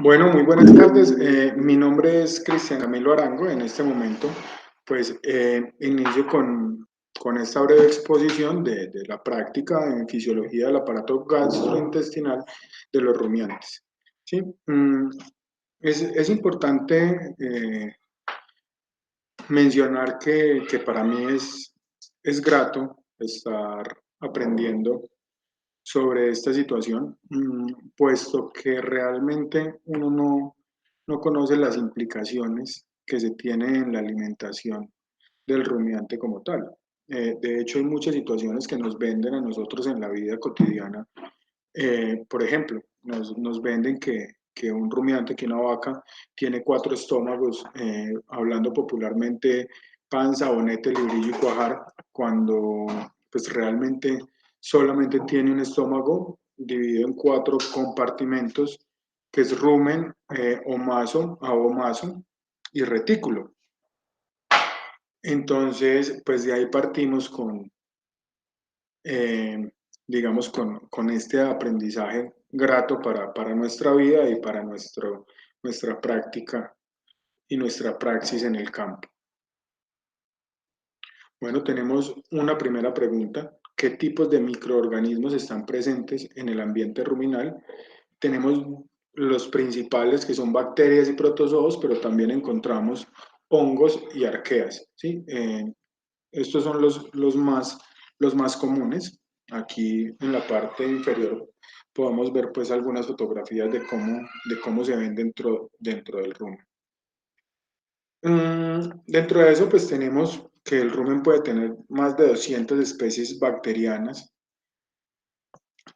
Bueno, muy buenas tardes. Mi nombre es Cristian Camilo Arango. En este momento, pues, inicio con esta breve exposición de la práctica en fisiología del aparato gastrointestinal de los rumiantes. ¿Sí? Es importante mencionar que para mí es grato estar aprendiendo sobre esta situación, puesto que realmente uno no conoce las implicaciones que se tienen en la alimentación del rumiante como tal. De hecho, hay muchas situaciones que nos venden a nosotros en la vida cotidiana. Por ejemplo, nos venden que un rumiante, que una vaca, tiene cuatro estómagos, hablando popularmente panza, bonete, librillo y cuajar, cuando pues realmente solamente tiene un estómago dividido en cuatro compartimentos, que es rumen, omaso, abomaso y retículo. Entonces, pues de ahí partimos eh, digamos, con este aprendizaje grato para nuestra vida y para nuestra práctica y nuestra praxis en el campo. Bueno, tenemos una primera pregunta. ¿Qué tipos de microorganismos están presentes en el ambiente ruminal? Tenemos los principales, que son bacterias y protozoos, pero también encontramos hongos y arqueas, ¿sí? Estos son los más comunes. Aquí en la parte inferior podemos ver pues algunas fotografías de cómo se ven dentro del rumen. Dentro de eso pues tenemos que el rumen puede tener más de 200 especies bacterianas.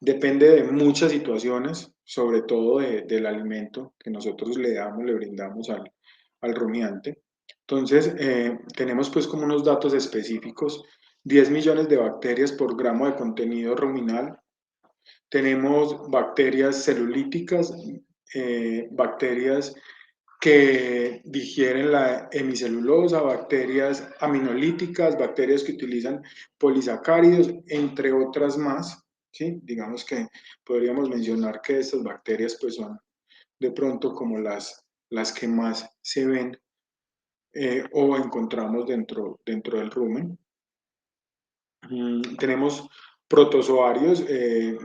Depende de muchas situaciones, sobre todo del alimento que nosotros le damos, le brindamos al rumiante. Entonces, tenemos pues como unos datos específicos: 10 millones de bacterias por gramo de contenido ruminal. Tenemos bacterias celulíticas, bacterias que digieren la hemicelulosa, bacterias aminolíticas, bacterias que utilizan polisacáridos, entre otras más, ¿sí? Digamos que podríamos mencionar que estas bacterias pues son de pronto como las que más se ven o encontramos dentro del rumen. Tenemos protozoarios,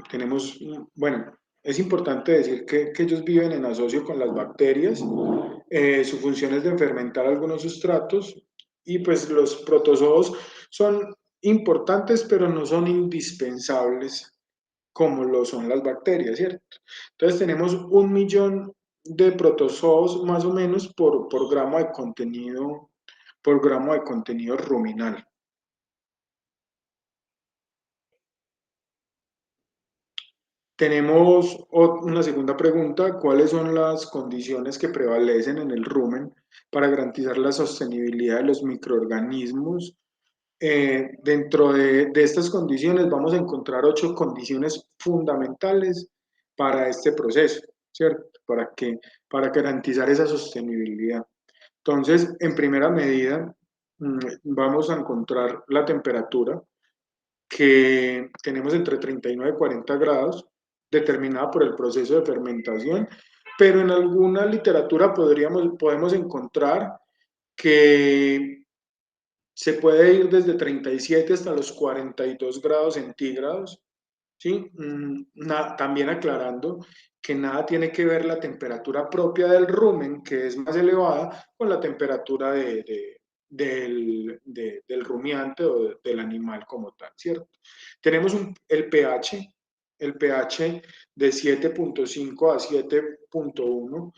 tenemos, bueno, es importante decir que ellos viven en asocio con las bacterias. Su función es de fermentar algunos sustratos, y pues los protozoos son importantes, pero no son indispensables como lo son las bacterias, ¿cierto? Entonces tenemos 1 millón de protozoos más o menos por gramo de contenido ruminal. Tenemos una segunda pregunta: ¿cuáles son las condiciones que prevalecen en el rumen para garantizar la sostenibilidad de los microorganismos? Dentro de estas condiciones vamos a encontrar 8 condiciones fundamentales para este proceso, ¿cierto? Para garantizar esa sostenibilidad. Entonces, en primera medida, vamos a encontrar la temperatura, que tenemos entre 39 y 40 grados, determinada por el proceso de fermentación, pero en alguna literatura podemos encontrar que se puede ir desde 37 hasta los 42 grados centígrados, ¿sí? También aclarando que nada tiene que ver la temperatura propia del rumen, que es más elevada, con la temperatura del rumiante o del animal como tal, ¿cierto? Tenemos el pH de 7.5 a 7.1.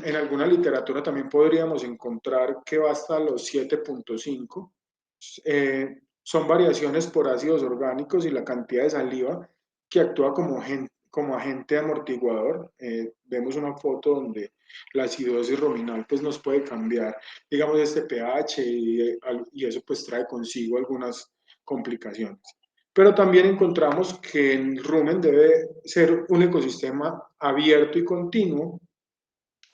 En alguna literatura también podríamos encontrar que va hasta los 7.5. Son variaciones por ácidos orgánicos y la cantidad de saliva que actúa como agente amortiguador. Vemos una foto donde la acidosis ruminal pues nos puede cambiar, digamos, este pH, y eso pues trae consigo algunas complicaciones. Pero también encontramos que el rumen debe ser un ecosistema abierto y continuo,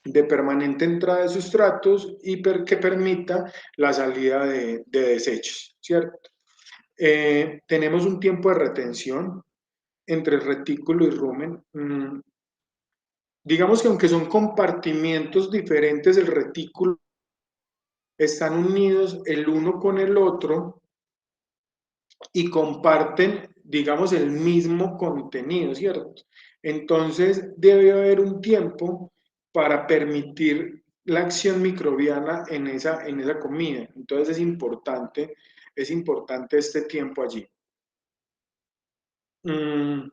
de permanente entrada de sustratos y que permita la salida de desechos, ¿cierto? Tenemos un tiempo de retención. entre retículo y rumen. Digamos que aunque son compartimientos diferentes del retículo, están unidos el uno con el otro y comparten, digamos, el mismo contenido, ¿cierto? Entonces debe haber un tiempo para permitir la acción microbiana en esa comida. Entonces es importante este tiempo allí. Mm,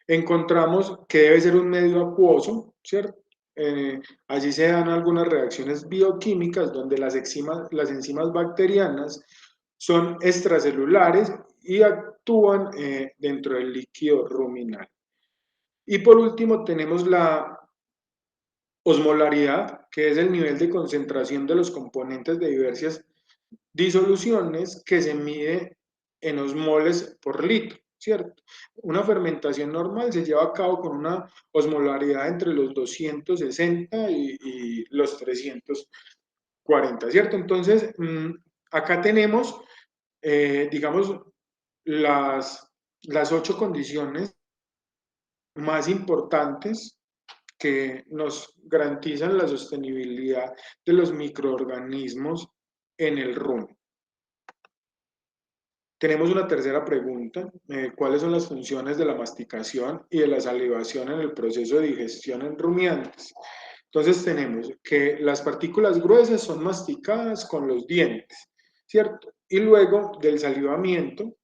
encontramos que debe ser un medio acuoso, ¿cierto? Allí se dan algunas reacciones bioquímicas donde las enzimas bacterianas son extracelulares y actúan dentro del líquido ruminal. Y por último tenemos la osmolaridad, que es el nivel de concentración de los componentes de diversas disoluciones que se mide en osmoles por litro, ¿cierto? Una fermentación normal se lleva a cabo con una osmolaridad entre los 260 y los 340, ¿cierto? Entonces, acá tenemos, digamos, las, las 8 condiciones más importantes que nos garantizan la sostenibilidad de los microorganismos en el rumen. Tenemos una tercera pregunta. ¿Cuáles son las funciones de la masticación y de la salivación en el proceso de digestión en rumiantes? Entonces tenemos que las partículas gruesas son masticadas con los dientes, ¿cierto? Y luego del salivamiento,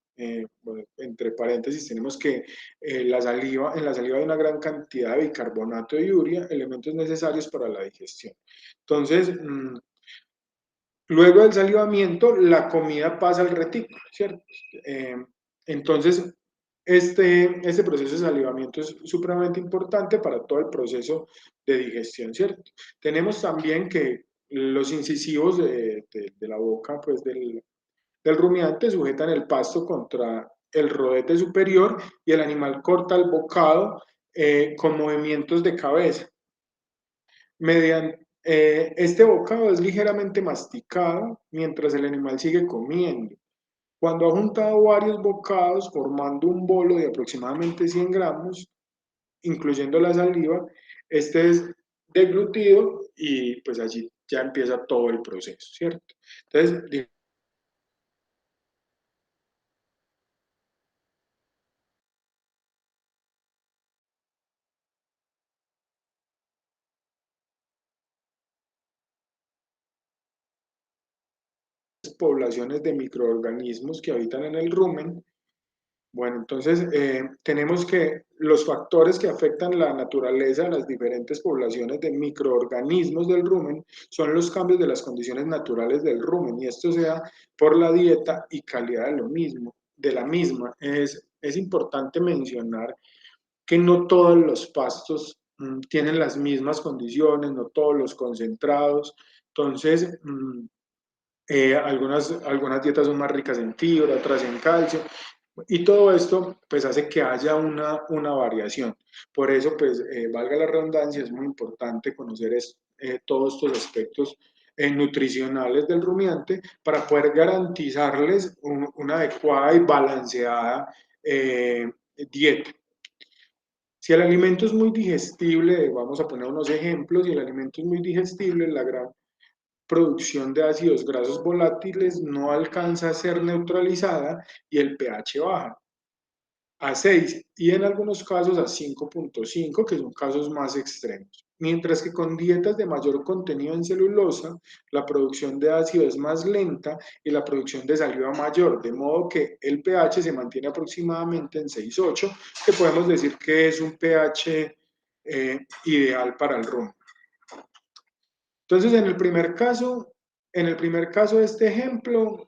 bueno, entre paréntesis, tenemos que en la saliva hay una gran cantidad de bicarbonato de urea, elementos necesarios para la digestión. Entonces, luego del salivamiento, la comida pasa al retículo, ¿cierto? Eh, entonces, este proceso de salivamiento es supremamente importante para todo el proceso de digestión, ¿cierto? Tenemos también que los incisivos de la boca, pues del rumiante, sujetan el pasto contra el rodete superior y el animal corta el bocado con movimientos de cabeza. Este bocado es ligeramente masticado mientras el animal sigue comiendo. Cuando ha juntado varios bocados formando un bolo de aproximadamente 100 gramos, incluyendo la saliva, este es deglutido y pues allí ya empieza todo el proceso, ¿cierto? Entonces, poblaciones de microorganismos que habitan en el rumen. Bueno, entonces tenemos que los factores que afectan la naturaleza de las diferentes poblaciones de microorganismos del rumen son los cambios de las condiciones naturales del rumen y esto se da por la dieta y calidad de lo mismo, de la misma. Es importante mencionar que no todos los pastos tienen las mismas condiciones, no todos los concentrados. Entonces, algunas dietas son más ricas en fibra, otras en calcio, y todo esto pues hace que haya una variación. Por eso, pues, valga la redundancia, es muy importante conocer todos estos aspectos nutricionales del rumiante para poder garantizarles una adecuada y balanceada dieta. Si el alimento es muy digestible, vamos a poner unos ejemplos, si el alimento es muy digestible, la gran producción de ácidos grasos volátiles no alcanza a ser neutralizada y el pH baja a 6 y en algunos casos a 5,5, que son casos más extremos. Mientras que con dietas de mayor contenido en celulosa, la producción de ácido es más lenta y la producción de saliva mayor, de modo que el pH se mantiene aproximadamente en 6,8, que podemos decir que es un pH ideal para el rum. Entonces, en el primer caso de este ejemplo,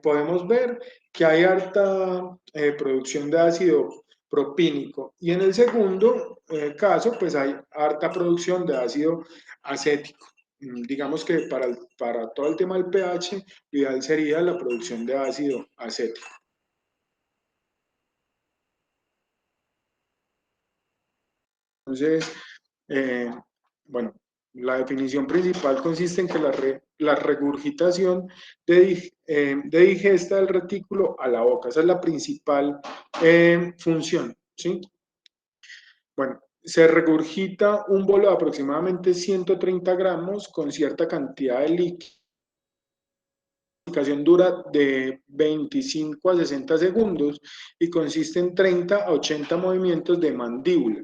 podemos ver que hay harta producción de ácido propínico y en el segundo caso, pues hay harta producción de ácido acético. Digamos que para todo el tema del pH, lo ideal sería la producción de ácido acético. Entonces, eh, bueno, la definición principal consiste en que la regurgitación de digesta del retículo a la boca, esa es la principal función, ¿sí? Bueno, se regurgita un bolo de aproximadamente 130 gramos con cierta cantidad de líquido. La aplicación dura de 25 a 60 segundos y consiste en 30 a 80 movimientos de mandíbula.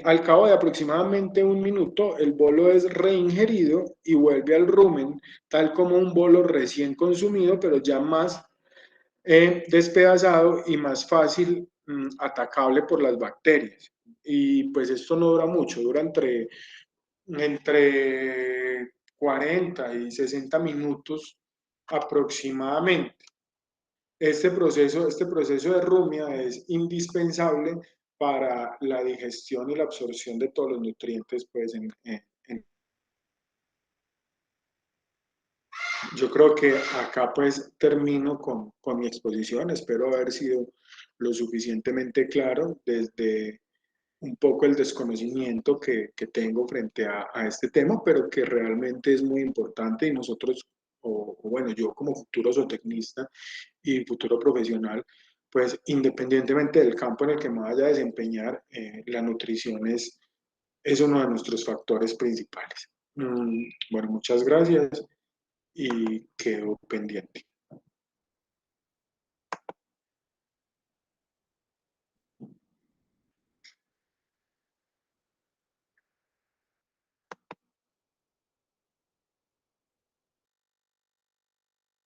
Al cabo de aproximadamente un minuto, el bolo es reingerido y vuelve al rumen, tal como un bolo recién consumido, pero ya más despedazado y más fácil atacable por las bacterias. Y pues esto no dura mucho, dura entre 40 y 60 minutos aproximadamente. Este proceso de rumia es indispensable para la digestión y la absorción de todos los nutrientes. Pues, yo creo que acá pues termino con mi exposición. Espero haber sido lo suficientemente claro desde un poco el desconocimiento que tengo frente a este tema, pero que realmente es muy importante y nosotros, o bueno, yo como futuro zootecnista y futuro profesional, pues independientemente del campo en el que me vaya a desempeñar, la nutrición es uno de nuestros factores principales. Bueno, muchas gracias y quedo pendiente.